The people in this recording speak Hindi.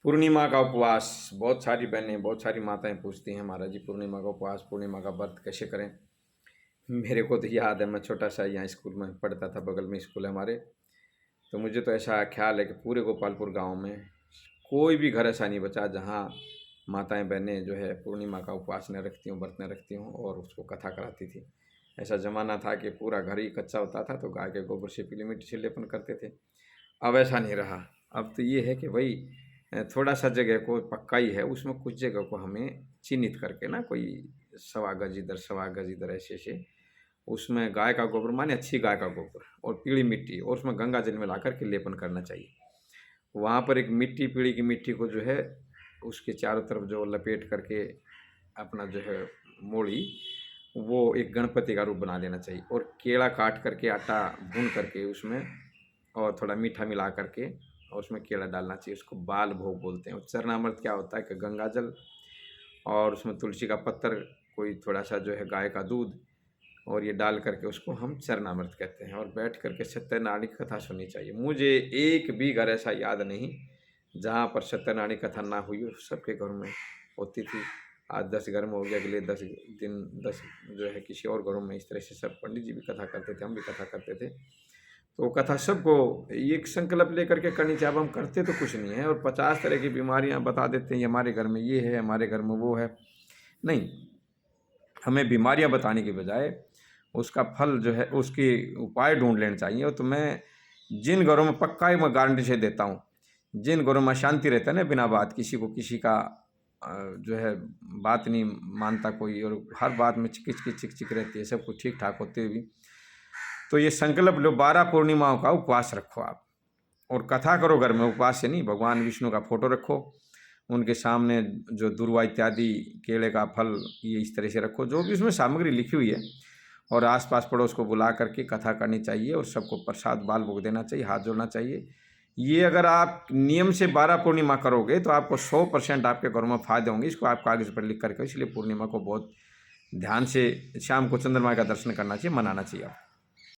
पूर्णिमा का उपवास बहुत सारी बहनें, बहुत सारी माताएं पूछती हैं, महाराज जी पूर्णिमा का उपवास, पूर्णिमा का व्रत कैसे करें। मेरे को तो याद है, मैं छोटा सा यहाँ स्कूल में पढ़ता था, बगल में स्कूल है हमारे। तो मुझे तो ऐसा ख्याल है कि पूरे गोपालपुर गांव में कोई भी घर ऐसा नहीं बचा जहाँ माताएं बहनें जो है पूर्णिमा का उपवास न रखती हूँ, व्रत न रखती हूँ और उसको कथा कराती थी। ऐसा ज़माना था कि पूरा घर ही कच्चा होता था तो गाय के गोबर से पीली मिट्टी से लेपन करते थे। अब ऐसा नहीं रहा। अब तो ये है कि भाई थोड़ा सा जगह को पक्का ही है, उसमें कुछ जगह को हमें चिन्हित करके ना, कोई 1.25 गज इधर 1.25 गज इधर, ऐसे ऐसे उसमें गाय का गोबर, माने अच्छी गाय का गोबर और पीली मिट्टी, और उसमें गंगा जल मिला कर के लेपन करना चाहिए। वहाँ पर एक मिट्टी, पीली की मिट्टी को जो है उसके चारों तरफ जो लपेट करके अपना जो है मोड़ी, वो एक गणपति का रूप बना देना चाहिए। और केला काट करके, आटा भून करके उसमें और थोड़ा मीठा मिला करके और उसमें केला डालना चाहिए। उसको बाल भोग बोलते हैं। और चरणामृत क्या होता है कि गंगा जल और उसमें तुलसी का पत्तर, कोई थोड़ा सा जो है गाय का दूध, और ये डाल करके उसको हम चरणामृत कहते हैं। और बैठ करके सत्यनारायण की कथा सुननी चाहिए। मुझे एक भी घर ऐसा याद नहीं जहाँ पर सत्यनारायण की कथा ना हुई हो, सबके घरों में होती थी। आज 10 घर में हो गया, अगले 10 दिन 10 जो है किसी और घरों में। इस तरह से सब पंडित जी भी कथा करते थे, हम भी कथा करते थे। तो कथा सबको एक संकल्प लेकर के करनी चाहिए। अब हम करते तो कुछ नहीं है और 50 तरह की बीमारियां बता देते हैं, हमारे घर में ये है, हमारे घर में वो है। नहीं, हमें बीमारियां बताने के बजाय उसका फल जो है, उसके उपाय ढूंढ लेने चाहिए। तो मैं जिन घरों में पक्का ही मैं गारंटी से देता हूँ, जिन घरों में शांति रहता है ना, बिना बात किसी को किसी का जो है बात नहीं मानता कोई, और हर बात में चिक चिक रहती है, सब कुछ ठीक ठाक होते हुए भी, तो ये संकल्प लो, 12 पूर्णिमाओं का उपवास रखो आप और कथा करो घर में। उपवास से नहीं, भगवान विष्णु का फोटो रखो, उनके सामने जो दुर्वा इत्यादि, केले का फल, ये इस तरह से रखो जो भी उसमें सामग्री लिखी हुई है, और आसपास पड़ोस को बुला करके कथा करनी चाहिए और सबको प्रसाद बाल भोग देना चाहिए, हाथ जोड़ना चाहिए। ये अगर आप नियम से 12 पूर्णिमा करोगे तो आपको 100% आपके घरों में फायदे होंगे। इसको आप कागज पर लिख करके, इसलिए पूर्णिमा को बहुत ध्यान से शाम को चंद्रमा का दर्शन करना चाहिए, मनाना चाहिए आप।